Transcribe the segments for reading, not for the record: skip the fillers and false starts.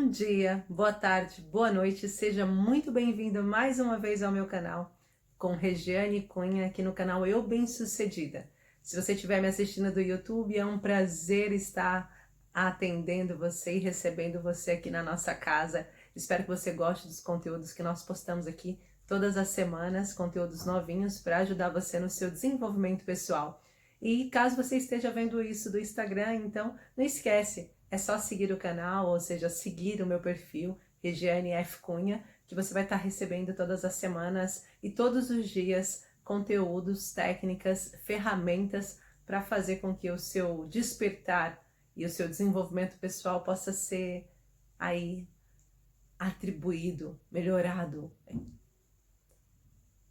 Bom dia, boa tarde, boa noite, seja muito bem-vindo mais uma vez ao meu canal com Regiane Cunha, aqui no canal Eu Bem Sucedida. Se você estiver me assistindo do YouTube, é um prazer estar atendendo você e recebendo você aqui na nossa casa. Espero que você goste dos conteúdos que nós postamos aqui todas as semanas, conteúdos novinhos para ajudar você no seu desenvolvimento pessoal. E caso você esteja vendo isso do Instagram, então não esquece, é só seguir o canal, ou seja, seguir o meu perfil, Regiane F. Cunha, que você vai estar recebendo todas as semanas e todos os dias conteúdos, técnicas, ferramentas para fazer com que o seu despertar e o seu desenvolvimento pessoal possa ser aí atribuído, melhorado.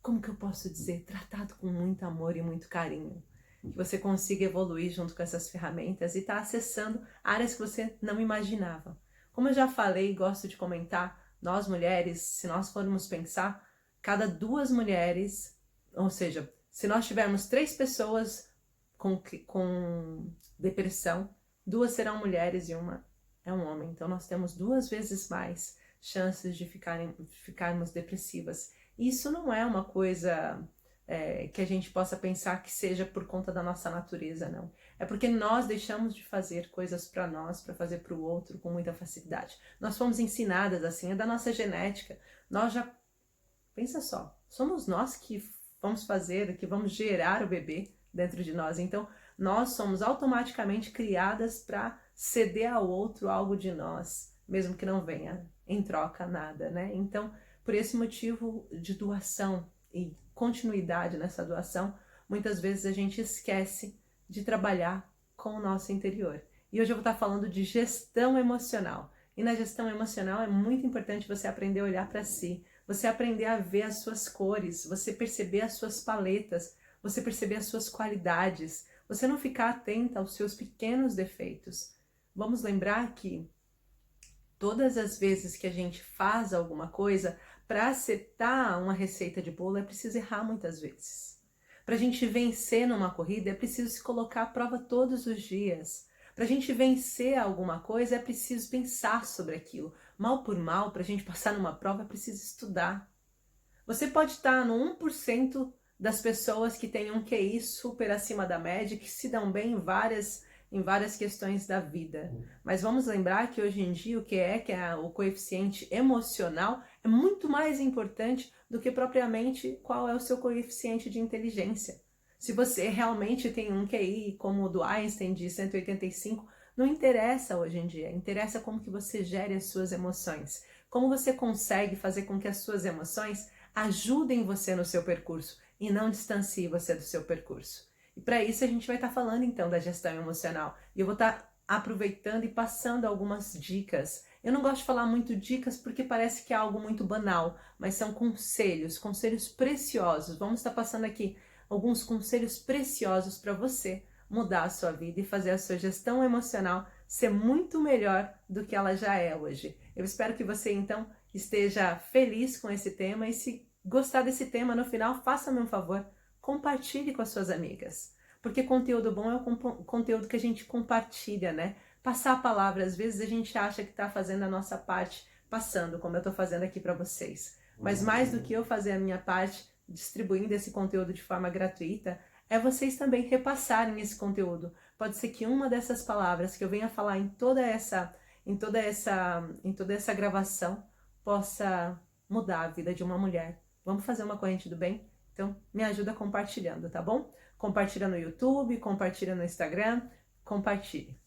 Como que eu posso dizer? Tratado com muito amor e muito carinho. Que você consiga evoluir junto com essas ferramentas e estar acessando áreas que você não imaginava. Como eu já falei e gosto de comentar, nós mulheres, se nós formos pensar, cada 2 mulheres, ou seja, se nós tivermos 3 pessoas com depressão, 2 serão mulheres e uma é um homem. Então nós temos 2 vezes mais chances de ficarmos depressivas. Isso não é uma coisa que a gente possa pensar que seja por conta da nossa natureza, não. É porque nós deixamos de fazer coisas para nós, para fazer para o outro com muita facilidade. Nós fomos ensinadas assim, é da nossa genética. Nós já, pensa só, somos nós que vamos fazer, que vamos gerar o bebê dentro de nós. Então, nós somos automaticamente criadas para ceder ao outro algo de nós, mesmo que não venha em troca nada, né? Então, por esse motivo de doação e continuidade nessa doação, muitas vezes a gente esquece de trabalhar com o nosso interior. E hoje eu vou estar falando de gestão emocional. E na gestão emocional é muito importante você aprender a olhar para si, você aprender a ver as suas cores, você perceber as suas paletas, você perceber as suas qualidades, você não ficar atenta aos seus pequenos defeitos. Vamos lembrar que todas as vezes que a gente faz alguma coisa, para acertar uma receita de bolo é preciso errar muitas vezes. Para a gente vencer numa corrida é preciso se colocar à prova todos os dias. Para a gente vencer alguma coisa é preciso pensar sobre aquilo. Mal por mal, para a gente passar numa prova é preciso estudar. Você pode estar no 1% das pessoas que têm um QI super acima da média, que se dão bem em várias questões da vida. Mas vamos lembrar que hoje em dia que é o coeficiente emocional, é muito mais importante do que propriamente qual é o seu coeficiente de inteligência. Se você realmente tem um QI como o do Einstein de 185, não interessa hoje em dia, interessa como que você gere as suas emoções, como você consegue fazer com que as suas emoções ajudem você no seu percurso e não distanciem você do seu percurso. E para isso a gente vai estar falando então da gestão emocional. E eu vou estar aproveitando e passando algumas dicas. Eu não gosto de falar muito dicas porque parece que é algo muito banal, mas são conselhos, conselhos preciosos. Vamos estar passando aqui alguns conselhos preciosos para você mudar a sua vida e fazer a sua gestão emocional ser muito melhor do que ela já é hoje. Eu espero que você então esteja feliz com esse tema e se gostar desse tema no final, faça-me um favor, compartilhe com as suas amigas, porque conteúdo bom é o conteúdo que a gente compartilha, né? Passar a palavra, às vezes a gente acha que está fazendo a nossa parte, passando, como eu estou fazendo aqui para vocês. Mas mais do que eu fazer a minha parte, distribuindo esse conteúdo de forma gratuita, é vocês também repassarem esse conteúdo. Pode ser que uma dessas palavras que eu venha falar em toda essa gravação possa mudar a vida de uma mulher. Vamos fazer uma corrente do bem? Então, me ajuda compartilhando, tá bom? Compartilha no YouTube, compartilha no Instagram, compartilhe.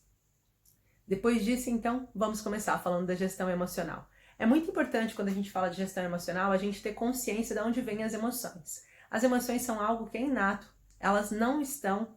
Depois disso, então, vamos começar falando da gestão emocional. É muito importante, quando a gente fala de gestão emocional, a gente ter consciência de onde vêm as emoções. As emoções são algo que é inato. Elas não estão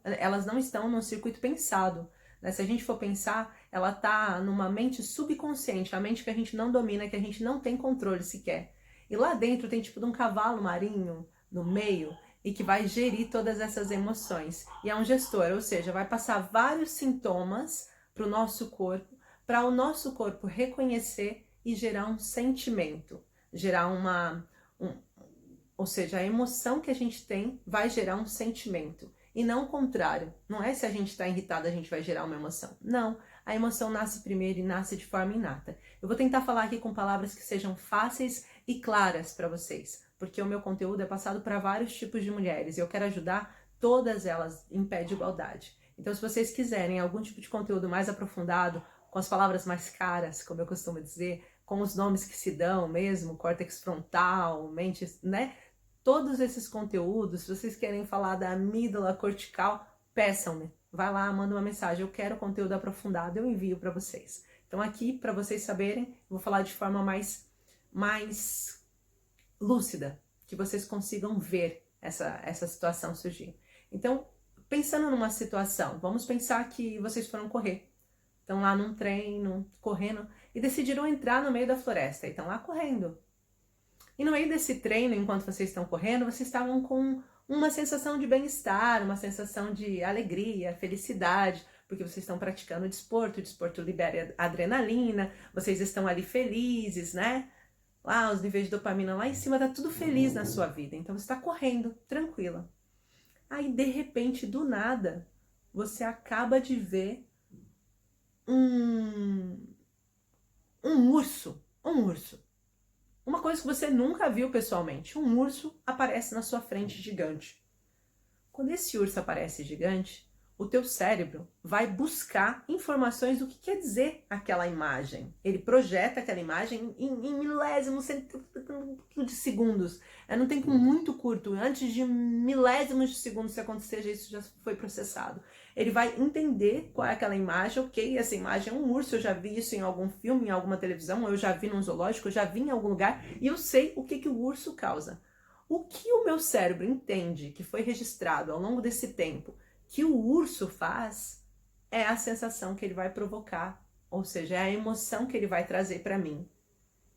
num circuito pensado. Né? Se a gente for pensar, ela está numa mente subconsciente, a mente que a gente não domina, que a gente não tem controle sequer. E lá dentro tem tipo de um cavalo marinho no meio e que vai gerir todas essas emoções. E é um gestor, ou seja, vai passar vários sintomas para o nosso corpo, para o nosso corpo reconhecer e gerar um sentimento, gerar ou seja, a emoção que a gente tem vai gerar um sentimento. E não o contrário. Não é se a gente está irritado a gente vai gerar uma emoção. Não. a emoção nasce primeiro e nasce de forma inata. Eu vou tentar falar aqui com palavras que sejam fáceis e claras para vocês, porque o meu conteúdo é passado para vários tipos de mulheres e eu quero ajudar todas elas em pé de igualdade. Então, se vocês quiserem algum tipo de conteúdo mais aprofundado, com as palavras mais caras, como eu costumo dizer, com os nomes que se dão mesmo, córtex frontal, mente, né? Todos esses conteúdos, se vocês querem falar da amígdala cortical, peçam-me. Vai lá, manda uma mensagem, eu quero conteúdo aprofundado, eu envio para vocês. Então aqui, para vocês saberem, eu vou falar de forma mais lúcida, que vocês consigam ver essa situação surgir. Então, pensando numa situação, vamos pensar que vocês foram correr. Estão lá num treino, correndo, e decidiram entrar no meio da floresta, e estão lá correndo. E no meio desse treino, enquanto vocês estão correndo, vocês estavam com uma sensação de bem-estar, uma sensação de alegria, felicidade, porque vocês estão praticando o desporto libera adrenalina, vocês estão ali felizes, né? Lá, os níveis de dopamina lá em cima, tá tudo feliz na sua vida. Então você está correndo, tranquila. Aí, de repente, do nada, você acaba de ver um urso. Uma coisa que você nunca viu pessoalmente. Um urso aparece na sua frente gigante. Quando esse urso aparece gigante, o teu cérebro vai buscar informações do que quer dizer aquela imagem. Ele projeta aquela imagem em milésimos de segundos. É num tempo muito curto. Antes de milésimos de segundos, se acontecer, isso já foi processado. Ele vai entender qual é aquela imagem. Ok, essa imagem é um urso, eu já vi isso em algum filme, em alguma televisão, eu já vi num zoológico, eu já vi em algum lugar, e eu sei o que o urso causa. O que o meu cérebro entende que foi registrado ao longo desse tempo que o urso faz é a sensação que ele vai provocar, ou seja, é a emoção que ele vai trazer para mim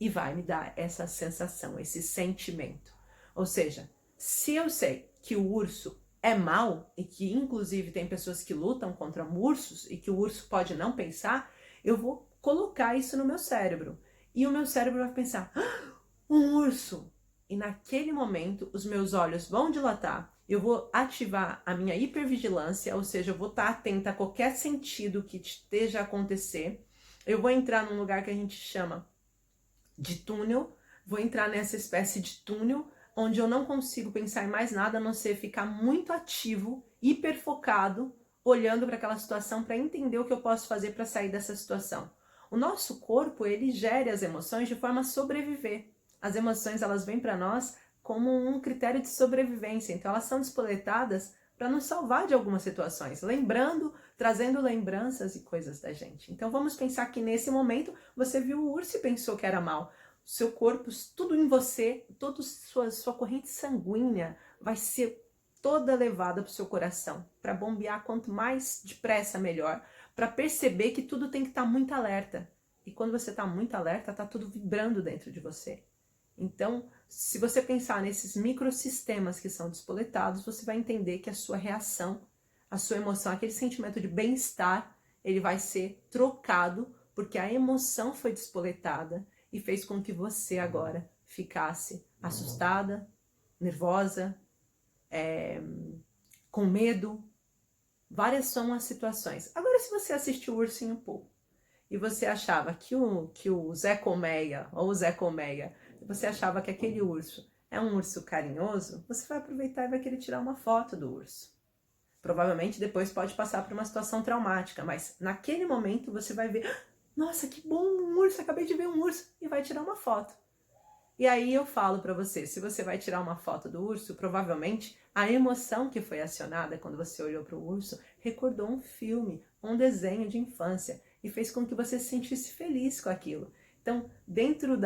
e vai me dar essa sensação, esse sentimento. Ou seja, se eu sei que o urso é mau e que inclusive tem pessoas que lutam contra ursos e que o urso pode não pensar, eu vou colocar isso no meu cérebro. E o meu cérebro vai pensar, um urso! E naquele momento os meus olhos vão dilatar, eu vou ativar a minha hipervigilância, ou seja, eu vou estar atenta a qualquer sentido que esteja a acontecer. Eu vou entrar num lugar que a gente chama de túnel, vou entrar nessa espécie de túnel, onde eu não consigo pensar em mais nada, a não ser ficar muito ativo, hiperfocado, olhando para aquela situação para entender o que eu posso fazer para sair dessa situação. O nosso corpo, ele gera as emoções de forma a sobreviver. As emoções, elas vêm para nós como um critério de sobrevivência. Então, elas são despoletadas para nos salvar de algumas situações, lembrando, trazendo lembranças e coisas da gente. Então, vamos pensar que nesse momento você viu o urso e pensou que era mal. O seu corpo, tudo em você, toda sua corrente sanguínea vai ser toda levada para o seu coração, para bombear quanto mais depressa melhor, para perceber que tudo tem que estar muito alerta. E quando você está muito alerta, está tudo vibrando dentro de você. Então, se você pensar nesses microsistemas que são despoletados, você vai entender que a sua reação, a sua emoção, aquele sentimento de bem-estar, ele vai ser trocado porque a emoção foi despoletada e fez com que você agora ficasse assustada, nervosa, com medo. Várias são as situações. Agora, se você assistiu o Ursinho Pooh e você achava que o Zé Colmeia ou o Zé Colmeia, você achava que aquele urso é um urso carinhoso, você vai aproveitar e vai querer tirar uma foto do urso. Provavelmente depois pode passar por uma situação traumática, mas naquele momento você vai ver, nossa, que bom, um urso, acabei de ver um urso, e vai tirar uma foto. E aí eu falo para você, se você vai tirar uma foto do urso, provavelmente a emoção que foi acionada quando você olhou para o urso recordou um filme, um desenho de infância e fez com que você se sentisse feliz com aquilo. Então, dentro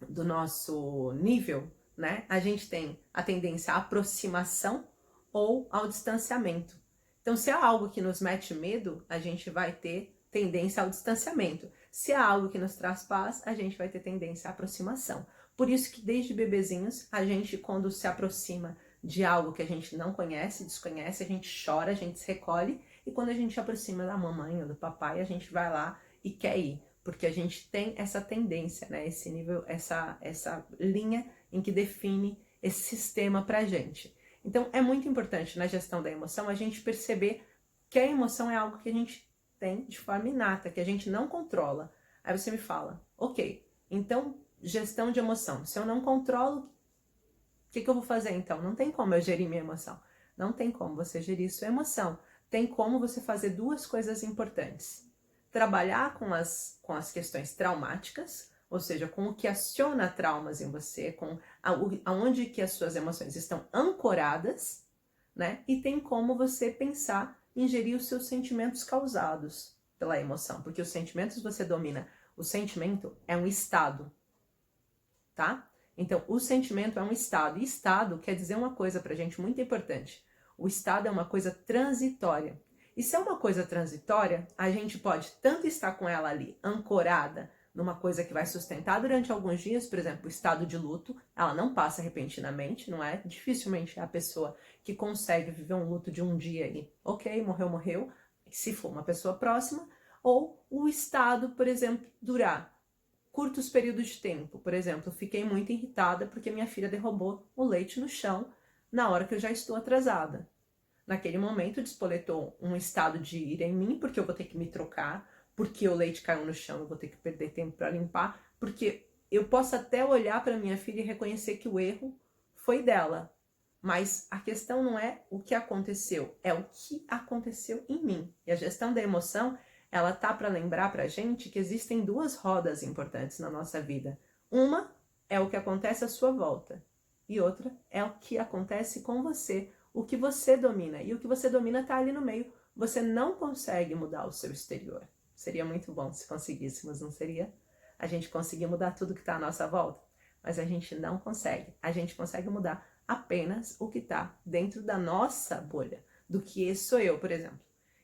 do nosso nível, né, a gente tem a tendência à aproximação ou ao distanciamento. Então, se há algo que nos mete medo, a gente vai ter tendência ao distanciamento. Se há algo que nos traz paz, a gente vai ter tendência à aproximação. Por isso que desde bebezinhos, a gente quando se aproxima de algo que a gente não conhece, desconhece, a gente chora, a gente se recolhe, e quando a gente se aproxima da mamãe ou do papai, a gente vai lá e quer ir, porque a gente tem essa tendência, né? Esse nível, essa linha em que define esse sistema pra gente. Então, é muito importante na gestão da emoção a gente perceber que a emoção é algo que a gente tem de forma inata, que a gente não controla. Aí você me fala, ok, então gestão de emoção. Se eu não controlo, o que eu vou fazer então? Não tem como eu gerir minha emoção. Não tem como você gerir sua emoção. Tem como você fazer duas coisas importantes. Trabalhar com as questões traumáticas, ou seja, com o que aciona traumas em você, com aonde que as suas emoções estão ancoradas, né? E tem como você pensar em gerir os seus sentimentos causados pela emoção, porque os sentimentos você domina. O sentimento é um estado, tá? Então, o sentimento é um estado, e estado quer dizer uma coisa pra gente muito importante. O estado é uma coisa transitória. E se é uma coisa transitória, a gente pode tanto estar com ela ali ancorada numa coisa que vai sustentar durante alguns dias, por exemplo, o estado de luto, ela não passa repentinamente, não é? Dificilmente é a pessoa que consegue viver um luto de um dia e, ok, morreu, se for uma pessoa próxima, ou o estado, por exemplo, durar curtos períodos de tempo. Por exemplo, fiquei muito irritada porque minha filha derrubou o leite no chão na hora que eu já estou atrasada. Naquele momento, despoletou um estado de ira em mim, porque eu vou ter que me trocar, porque o leite caiu no chão, eu vou ter que perder tempo para limpar, porque eu posso até olhar para minha filha e reconhecer que o erro foi dela. Mas a questão não é o que aconteceu, é o que aconteceu em mim. E a gestão da emoção, ela tá para lembrar pra gente que existem duas rodas importantes na nossa vida. Uma é o que acontece à sua volta, e outra é o que acontece com você, o que você domina. E o que você domina tá ali no meio. Você não consegue mudar o seu exterior. Seria muito bom se conseguíssemos, não seria? A gente conseguir mudar tudo que tá à nossa volta, mas a gente não consegue. A gente consegue mudar apenas o que está dentro da nossa bolha, do que esse sou eu, por exemplo.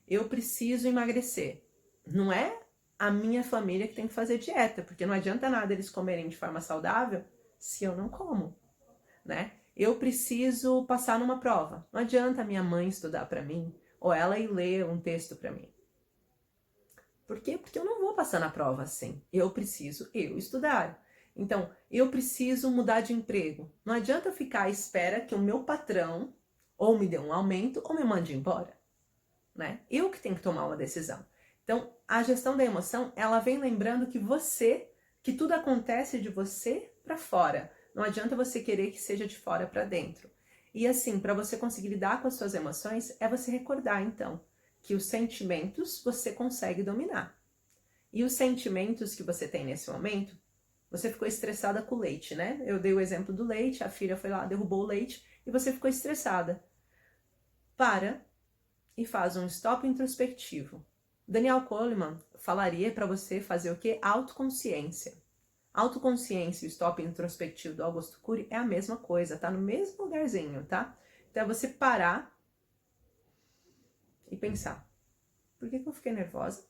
Eu preciso emagrecer. Não é a minha família que tem que fazer dieta, porque não adianta nada eles comerem de forma saudável se eu não como, né? Eu preciso passar numa prova. Não adianta a minha mãe estudar para mim ou ela ir ler um texto para mim. Por quê? Porque eu não vou passar na prova assim. Eu preciso estudar. Então, eu preciso mudar de emprego. Não adianta eu ficar à espera que o meu patrão ou me dê um aumento ou me mande embora, né? Eu que tenho que tomar uma decisão. Então, a gestão da emoção, ela vem lembrando que tudo acontece de você para fora. Não adianta você querer que seja de fora para dentro. E assim, para você conseguir lidar com as suas emoções, é você recordar, então, que os sentimentos você consegue dominar. E os sentimentos que você tem nesse momento, você ficou estressada com o leite, né? Eu dei o exemplo do leite, a filha foi lá, derrubou o leite e você ficou estressada. Para e faz um stop introspectivo. Daniel Goleman falaria para você fazer o quê? Autoconsciência. Autoconsciência e o stop introspectivo do Augusto Cury é a mesma coisa, tá no mesmo lugarzinho, tá? Então é você parar e pensar. Por que eu fiquei nervosa?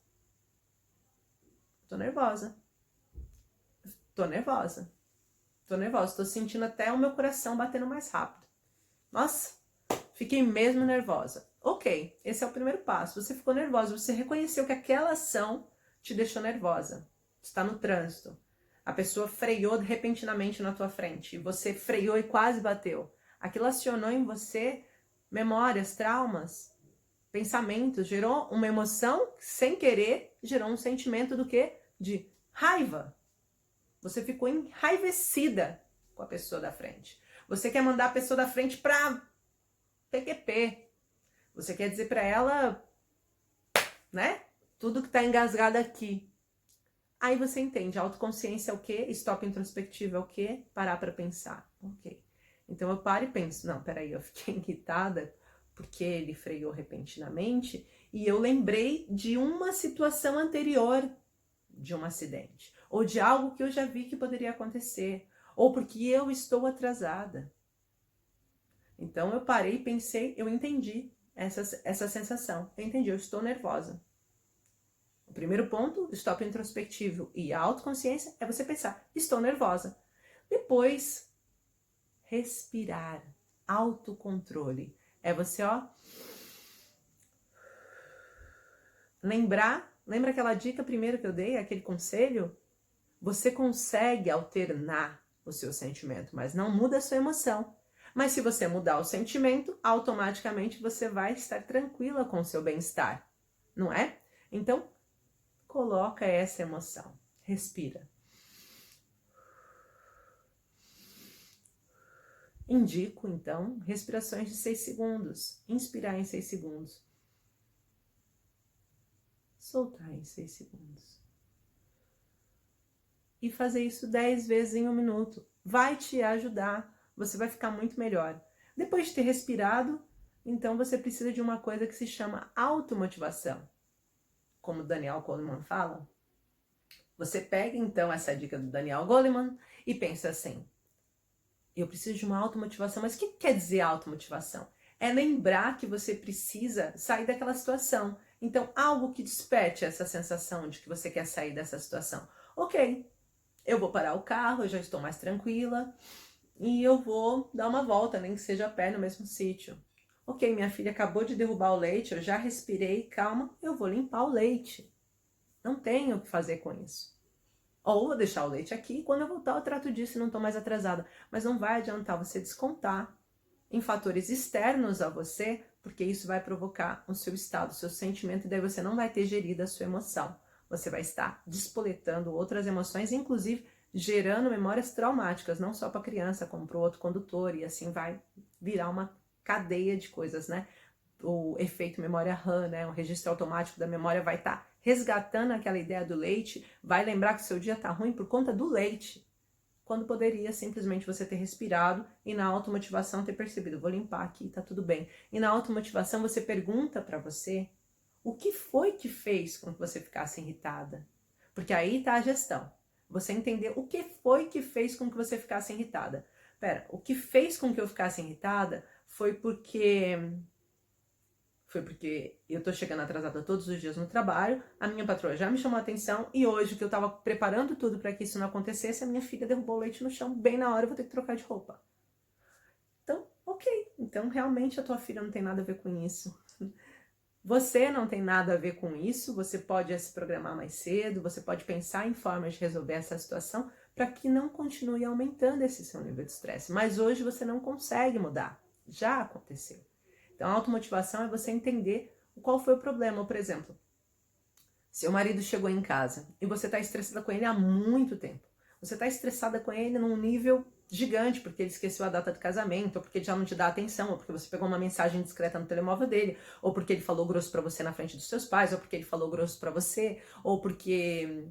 Tô nervosa. Tô nervosa. Tô nervosa. Tô sentindo até o meu coração batendo mais rápido. Nossa, fiquei mesmo nervosa. Ok, esse é o primeiro passo. Você ficou nervosa, você reconheceu que aquela ação te deixou nervosa. Está no trânsito. A pessoa freou repentinamente na tua frente e você freou e quase bateu. Aquilo acionou em você memórias, traumas, pensamentos, gerou uma emoção sem querer, gerou um sentimento do quê? De raiva. Você ficou enraivecida com a pessoa da frente. Você quer mandar a pessoa da frente para PQP. Você quer dizer para ela, né? Tudo que tá engasgado aqui. Aí você entende, autoconsciência é o quê? Stop introspectivo é o quê? Parar para pensar. Ok. Então eu paro e penso, não, peraí, eu fiquei irritada porque ele freou repentinamente e eu lembrei de uma situação anterior de um acidente, ou de algo que eu já vi que poderia acontecer, ou porque eu estou atrasada. Então eu parei e pensei, eu entendi essa sensação. Eu entendi, eu estou nervosa. O primeiro ponto, stop introspectivo e a autoconsciência é você pensar, estou nervosa. Depois, respirar, autocontrole. É você, lembra aquela dica primeiro que eu dei, aquele conselho? Você consegue alternar o seu sentimento, mas não muda a sua emoção. Mas se você mudar o sentimento, automaticamente você vai estar tranquila com o seu bem-estar, não é? Então, coloca essa emoção. Respira. Indico, então, respirações de 6 segundos. Inspirar em 6 segundos. Soltar em 6 segundos. E fazer isso 10 vezes em 1 minuto. Vai te ajudar. Você vai ficar muito melhor. Depois de ter respirado, então você precisa de uma coisa que se chama automotivação. Como Daniel Goleman fala, você pega então essa dica do Daniel Goleman e pensa assim: eu preciso de uma automotivação. Mas o que quer dizer automotivação? É lembrar que você precisa sair daquela situação. Então, algo que desperte essa sensação de que você quer sair dessa situação. Ok, eu vou parar o carro, eu já estou mais tranquila e eu vou dar uma volta, nem que seja a pé no mesmo sítio. Ok, minha filha acabou de derrubar o leite, eu já respirei, calma, eu vou limpar o leite. Não tenho o que fazer com isso. Ou vou deixar o leite aqui, quando eu voltar eu trato disso e não estou mais atrasada. Mas não vai adiantar você descontar em fatores externos a você, porque isso vai provocar o seu estado, o seu sentimento, e daí você não vai ter gerido a sua emoção. Você vai estar despoletando outras emoções, inclusive gerando memórias traumáticas, não só para a criança, como para o outro condutor, e assim vai virar uma cadeia de coisas, né? O efeito memória RAM, né? O registro automático da memória vai estar resgatando aquela ideia do leite, vai lembrar que o seu dia está ruim por conta do leite, quando poderia simplesmente você ter respirado e na automotivação ter percebido, vou limpar aqui, tá tudo bem. E na automotivação você pergunta para você o que foi que fez com que você ficasse irritada. Porque aí tá a gestão. Você entender o que foi que fez com que você ficasse irritada. Pera, o que fez com que eu ficasse irritada foi porque eu tô chegando atrasada todos os dias no trabalho, a minha patroa já me chamou a atenção e hoje que eu tava preparando tudo para que isso não acontecesse, a minha filha derrubou o leite no chão bem na hora, eu vou ter que trocar de roupa. Então, ok. Então, realmente a tua filha não tem nada a ver com isso. Você não tem nada a ver com isso, você pode se programar mais cedo, você pode pensar em formas de resolver essa situação para que não continue aumentando esse seu nível de estresse. Mas hoje você não consegue mudar. Já aconteceu. Então, a automotivação é você entender qual foi o problema. Por exemplo, seu marido chegou em casa e você está estressada com ele há muito tempo. Você está estressada com ele num nível gigante, porque ele esqueceu a data de casamento, ou porque ele já não te dá atenção, ou porque você pegou uma mensagem discreta no telemóvel dele, ou porque ele falou grosso para você na frente dos seus pais, ou porque ele falou grosso para você, ou porque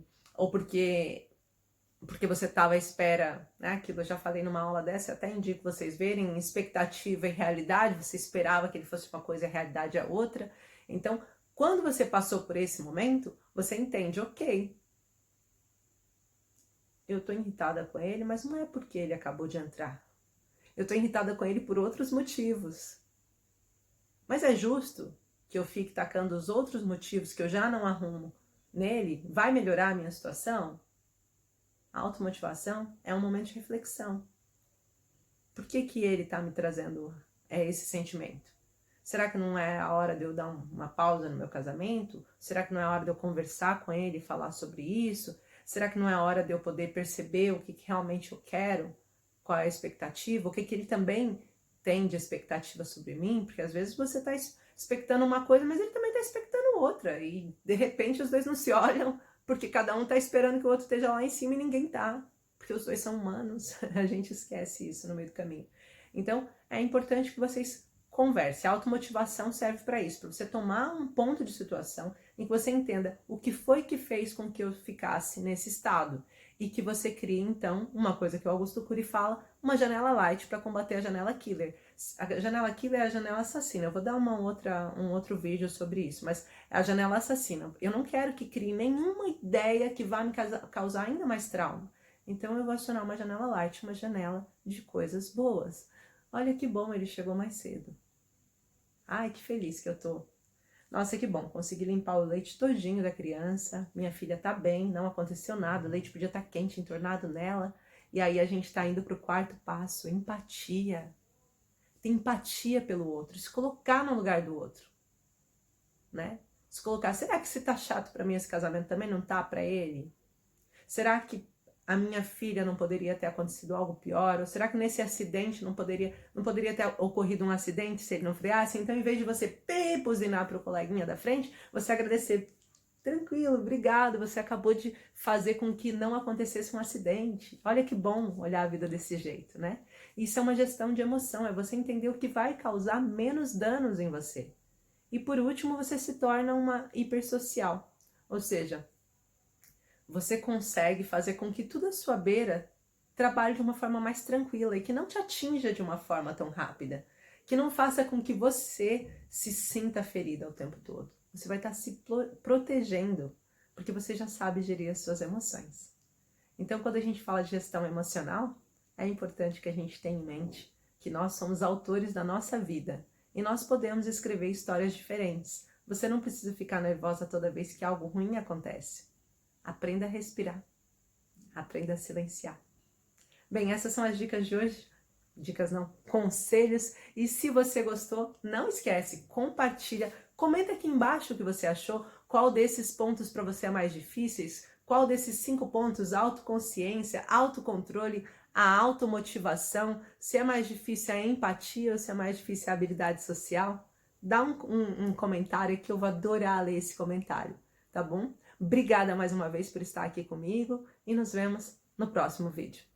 você estava à espera, né? Aquilo eu já falei numa aula dessa, eu até indico vocês verem, expectativa e realidade, você esperava que ele fosse uma coisa e a realidade é outra. Então, quando você passou por esse momento, você entende, ok, eu tô irritada com ele, mas não é porque ele acabou de entrar. Eu tô irritada com ele por outros motivos. Mas é justo que eu fique tacando os outros motivos que eu já não arrumo nele? Vai melhorar a minha situação? A automotivação é um momento de reflexão. Por que que ele está me trazendo esse sentimento? Será que não é a hora de eu dar uma pausa no meu casamento? Será que não é a hora de eu conversar com ele e falar sobre isso? Será que não é a hora de eu poder perceber o que realmente eu quero? Qual é a expectativa? O que ele também tem de expectativa sobre mim? Porque às vezes você está expectando uma coisa, mas ele também está expectando outra. E de repente os dois não se olham, porque cada um está esperando que o outro esteja lá em cima e ninguém está. Porque os dois são humanos. A gente esquece isso no meio do caminho. Então, é importante que vocês conversem. A automotivação serve para isso, para você tomar um ponto de situação em que você entenda o que foi que fez com que eu ficasse nesse estado e que você crie, então, uma coisa que o Augusto Cury fala, uma janela light para combater a janela killer. A janela killer é a janela assassina. Eu vou dar um outro vídeo sobre isso, mas é a janela assassina. Eu não quero que crie nenhuma ideia que vá me causar ainda mais trauma. Então eu vou acionar uma janela light, uma janela de coisas boas. Olha que bom, ele chegou mais cedo. Ai, que feliz que eu tô. Nossa, que bom, consegui limpar o leite todinho da criança. Minha filha tá bem, não aconteceu nada, o leite podia estar quente, entornado nela. E aí a gente tá indo pro quarto passo, empatia. Ter empatia pelo outro, se colocar no lugar do outro, né? Se colocar, será que se tá chato pra mim esse casamento também não tá pra ele? Será que a minha filha não poderia ter acontecido algo pior? Ou será que nesse acidente não poderia ter ocorrido um acidente se ele não freasse? Então, em vez de você buzinar para o coleguinha da frente, você agradecer. tranquilo, obrigado, você acabou de fazer com que não acontecesse um acidente. Olha que bom olhar a vida desse jeito, né? Isso é uma gestão de emoção, é você entender o que vai causar menos danos em você. E por último, você se torna uma hipersocial, ou seja, você consegue fazer com que tudo à sua beira trabalhe de uma forma mais tranquila e que não te atinja de uma forma tão rápida, que não faça com que você se sinta ferida o tempo todo. Você vai estar se protegendo, porque você já sabe gerir as suas emoções. Então, quando a gente fala de gestão emocional, é importante que a gente tenha em mente que nós somos autores da nossa vida e nós podemos escrever histórias diferentes. Você não precisa ficar nervosa toda vez que algo ruim acontece. Aprenda a respirar. Aprenda a silenciar. Bem, essas são as dicas de hoje. Dicas não, conselhos. E se você gostou, não esquece, compartilha. Comenta aqui embaixo o que você achou. Qual desses pontos para você é mais difíceis? Qual desses 5 pontos? Autoconsciência, autocontrole, a automotivação. Se é mais difícil a empatia ou se é mais difícil a habilidade social? Dá um comentário que eu vou adorar ler esse comentário, tá bom? Obrigada mais uma vez por estar aqui comigo e nos vemos no próximo vídeo.